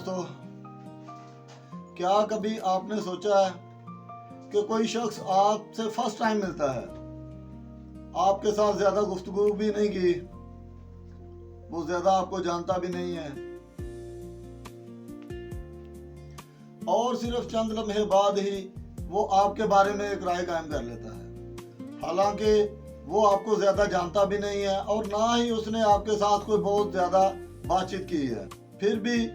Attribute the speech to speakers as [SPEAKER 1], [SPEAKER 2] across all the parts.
[SPEAKER 1] दोस्तों, क्या कभी आपने सोचा है कि कोई शख्स आपसे फर्स्ट टाइम मिलता है, आपके साथ ज्यादा गुफ्तगू भी नहीं की, वो ज्यादा आपको जानता भी नहीं है और सिर्फ चंद लम्हे बाद ही वो आपके बारे में एक राय कायम कर लेता है। हालांकि वो आपको ज्यादा जानता भी नहीं है और ना ही उसने आपके साथ कोई बहुत ज्यादा बातचीत की है, फिर भी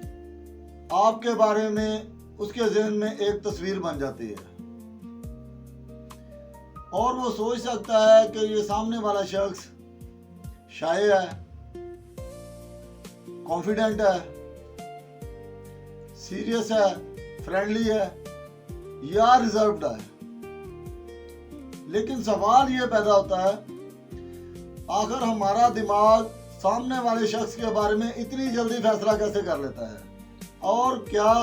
[SPEAKER 1] आपके बारे में उसके ज़हन में एक तस्वीर बन जाती है और वो सोच सकता है कि ये सामने वाला शख्स शायर है, कॉन्फिडेंट है, सीरियस है, फ्रेंडली है या रिजर्व्ड है। लेकिन सवाल ये पैदा होता है, आखिर हमारा दिमाग सामने वाले शख्स के बारे में इतनी जल्दी फैसला कैसे कर लेता है और क्या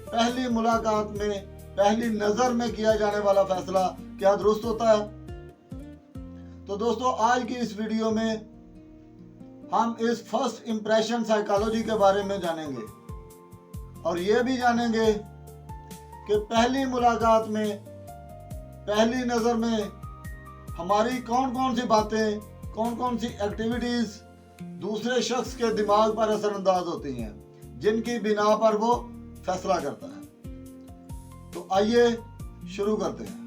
[SPEAKER 1] पहली मुलाकात में, पहली नजर में किया जाने वाला फैसला क्या दुरुस्त होता है? तो दोस्तों, आज की इस वीडियो में हम इस फर्स्ट इंप्रेशन साइकोलॉजी के बारे में जानेंगे और ये भी जानेंगे कि पहली मुलाकात में, पहली नजर में हमारी कौन कौन सी बातें, कौन कौन सी एक्टिविटीज दूसरे शख्स के दिमाग पर असरअंदाज होती हैं, जिनकी बिना पर वो फैसला करता है। तो आइए शुरू करते हैं।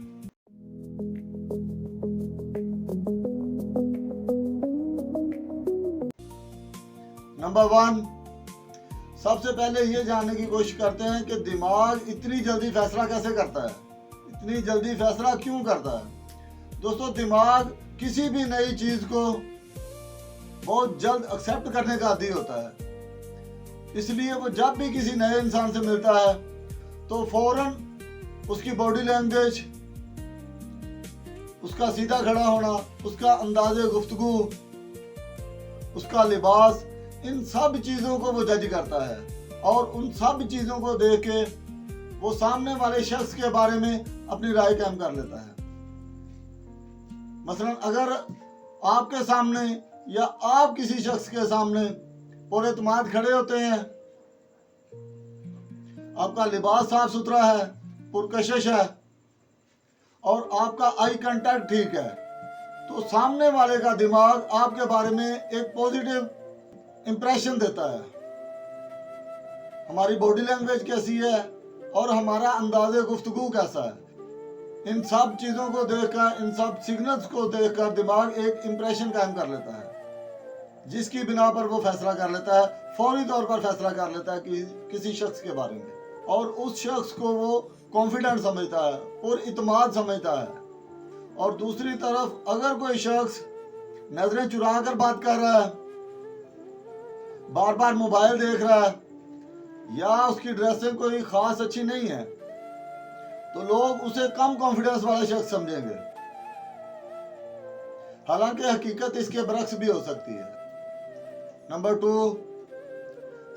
[SPEAKER 1] नंबर 1, सबसे पहले ये जानने की कोशिश करते हैं कि दिमाग इतनी जल्दी फैसला कैसे करता है, इतनी जल्दी फैसला क्यों करता है। दोस्तों, दिमाग किसी भी नई चीज को बहुत जल्द एक्सेप्ट करने का आदी होता है, इसलिए वो जब भी किसी नए इंसान से मिलता है तो फौरन उसकी बॉडी लैंग्वेज, उसका सीधा खड़ा होना, उसका अंदाज़े गुफ्तगू, उसका लिबास, इन सब चीज़ों को वो जज करता है और उन सब चीज़ों को देख के वो सामने वाले शख्स के बारे में अपनी राय कायम कर लेता है। मसलन अगर आपके सामने या आप किसी शख्स के सामने पुरएतमाद खड़े होते हैं, आपका लिबास साफ सुथरा है, पुरकशिश है और आपका आई कांटेक्ट ठीक है, तो सामने वाले का दिमाग आपके बारे में एक पॉजिटिव इंप्रेशन देता है। हमारी बॉडी लैंग्वेज कैसी है और हमारा अंदाज़े गुफ्तगू कैसा है, इन सब चीज़ों को देखकर, इन सब सिग्नल्स को देखकर दिमाग एक इंप्रेशन कायम कर लेता है, जिसकी बिना पर वो फैसला कर लेता है, फौरी तौर पर फैसला कर लेता है कि किसी शख्स के बारे में, और उस शख्स को वो कॉन्फिडेंट समझता है और इत्मीनान समझता है। और दूसरी तरफ अगर कोई शख्स नजरें चुरा कर बात कर रहा है, बार बार मोबाइल देख रहा है या उसकी ड्रेसिंग कोई खास अच्छी नहीं है, तो लोग उसे कम कॉन्फिडेंस वाला शख्स समझेंगे, हालांकि हकीकत इसके बरक्स भी हो सकती है। नंबर 2,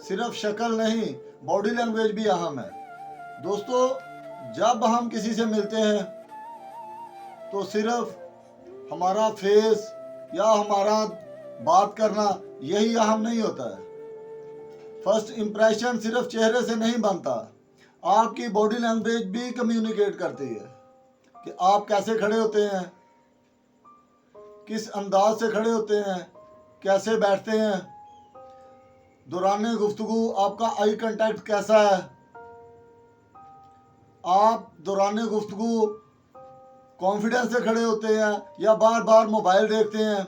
[SPEAKER 1] सिर्फ शक्ल नहीं, बॉडी लैंग्वेज भी अहम है। दोस्तों, जब हम किसी से मिलते हैं तो सिर्फ हमारा फेस या हमारा बात करना यही अहम नहीं होता है। फर्स्ट इंप्रेशन सिर्फ चेहरे से नहीं बनता, आपकी बॉडी लैंग्वेज भी कम्युनिकेट करती है कि आप कैसे खड़े होते हैं, किस अंदाज से खड़े होते हैं, कैसे बैठते हैं, दौरान गुफ्तगू आपका आई कांटेक्ट कैसा है, आप दौरान गुफ्तगू कॉन्फिडेंस से खड़े होते हैं या बार बार मोबाइल देखते हैं।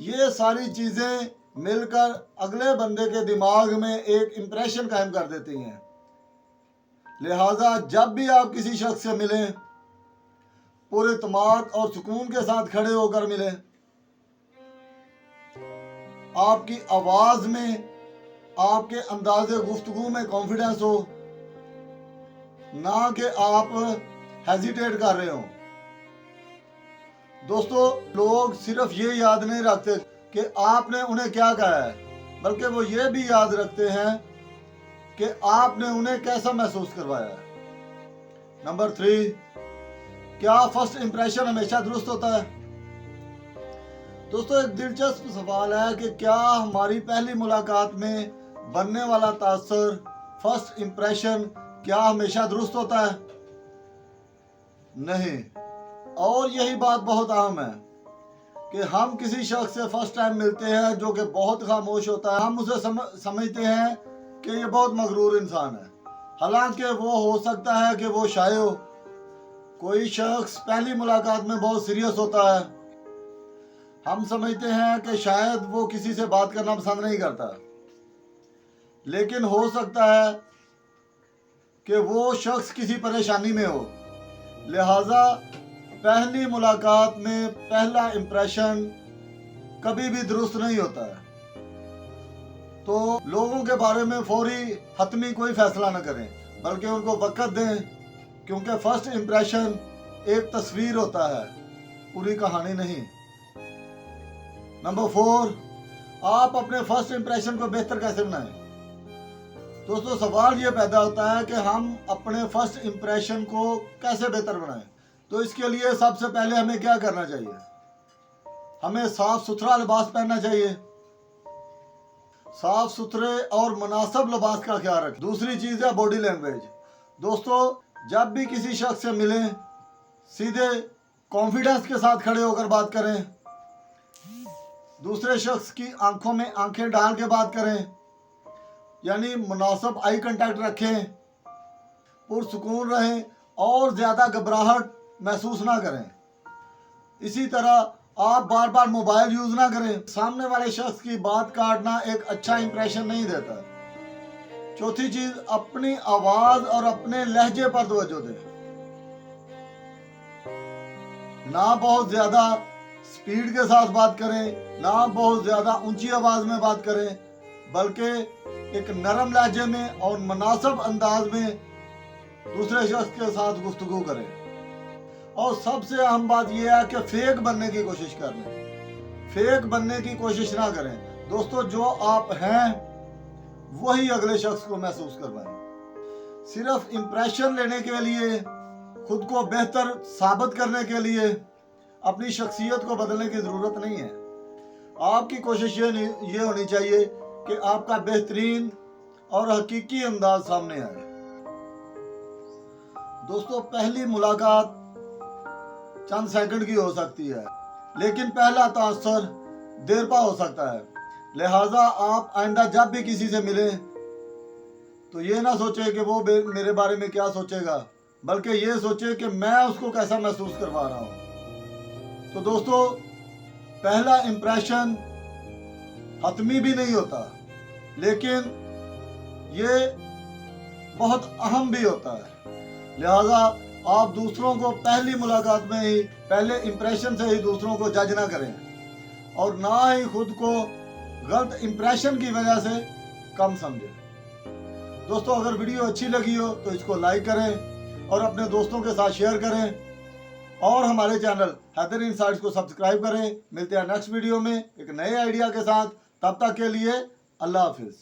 [SPEAKER 1] ये सारी चीज़ें मिलकर अगले बंदे के दिमाग में एक इंप्रेशन कायम कर देती हैं। लिहाजा जब भी आप किसी शख्स से मिलें, पूरे इत्मीनान और सुकून के साथ खड़े होकर मिलें, आपकी आवाज़ में, आपके अंदाज़े गुफ्तगू में कॉन्फिडेंस हो, ना कि आप हेजिटेट कर रहे हो। दोस्तों, लोग सिर्फ ये याद नहीं रखते कि आपने उन्हें क्या कहा है, बल्कि वो ये भी याद रखते हैं कि आपने उन्हें कैसा महसूस करवाया है। नंबर 3, क्या फर्स्ट इंप्रेशन हमेशा दुरुस्त होता है? दोस्तों, एक दिलचस्प सवाल है कि क्या हमारी पहली मुलाकात में बनने वाला तासर फर्स्ट इंप्रेशन क्या हमेशा दुरुस्त होता है? नहीं। और यही बात बहुत अहम है कि हम किसी शख्स से फर्स्ट टाइम मिलते हैं जो कि बहुत खामोश होता है, हम उसे समझते हैं कि ये बहुत मगरूर इंसान है, हालांकि वो हो सकता है कि वो शाय हो। कोई शख्स पहली मुलाकात में बहुत सीरियस होता है, हम समझते हैं कि शायद वो किसी से बात करना पसंद नहीं करता, लेकिन हो सकता है कि वो शख्स किसी परेशानी में हो। लिहाजा पहली मुलाकात में पहला इंप्रेशन कभी भी दुरुस्त नहीं होता है। तो लोगों के बारे में फौरी हतमी कोई फैसला न करें, बल्कि उनको वक्त दें, क्योंकि फर्स्ट इंप्रेशन एक तस्वीर होता है, पूरी कहानी नहीं। नंबर 4, आप अपने फर्स्ट इंप्रेशन को बेहतर कैसे बनाएं? दोस्तों, सवाल ये पैदा होता है कि हम अपने फर्स्ट इंप्रेशन को कैसे बेहतर बनाएं। तो इसके लिए सबसे पहले हमें क्या करना चाहिए? हमें साफ सुथरा लिबास पहनना चाहिए, साफ सुथरे और मुनासिब लिबास का ख्याल रखें। दूसरी चीज़ है बॉडी लैंग्वेज। दोस्तों, जब भी किसी शख्स से मिलें, सीधे कॉन्फिडेंस के साथ खड़े होकर बात करें, दूसरे शख्स की आंखों में आंखें डाल के बात करें, यानी मुनासिब आई कांटेक्ट रखें, पुरसुकून रहें और ज़्यादा घबराहट महसूस ना करें। इसी तरह आप बार बार मोबाइल यूज़ ना करें। सामने वाले शख्स की बात काटना एक अच्छा इंप्रेशन नहीं देता। चौथी चीज़, अपनी आवाज़ और अपने लहजे पर तवज्जो दें। ना बहुत ज़्यादा स्पीड के साथ बात करें, ना बहुत ज़्यादा ऊंची आवाज़ में बात करें, बल्कि एक नरम लहजे में और मुनासिब अंदाज में दूसरे शख्स के साथ गुफ्तगू करें। और सबसे अहम बात यह है कि फेक बनने की कोशिश कर लें, फेक बनने की कोशिश ना करें। दोस्तों, जो आप हैं वही अगले शख्स को महसूस करवाएं। सिर्फ इंप्रेशन लेने के लिए, खुद को बेहतर साबित करने के लिए अपनी शख्सियत को बदलने की ज़रूरत नहीं है। आपकी कोशिश ये होनी चाहिए कि आपका बेहतरीन और हकीकी अंदाज सामने आए। दोस्तों, पहली मुलाकात चंद सेकंड की हो सकती है, लेकिन पहला तासुर देर पा हो सकता है। लिहाजा आप आइंदा जब भी किसी से मिलें तो ये ना सोचे कि वो मेरे बारे में क्या सोचेगा, बल्कि ये सोचे कि मैं उसको कैसा महसूस करवा रहा हूँ। तो दोस्तों, पहला इंप्रेशन हतमी भी नहीं होता, लेकिन ये बहुत अहम भी होता है। लिहाजा आप दूसरों को पहली मुलाकात में ही, पहले इंप्रेशन से ही दूसरों को जज ना करें, और ना ही खुद को गलत इंप्रेशन की वजह से कम समझें। दोस्तों, अगर वीडियो अच्छी लगी हो तो इसको लाइक करें और अपने दोस्तों के साथ शेयर करें, और हमारे चैनल हैदर इनसाइट्स को सब्सक्राइब करें। मिलते हैं नेक्स्ट वीडियो में एक नए आइडिया के साथ। तब तक के लिए अल्लाह हाफिज़।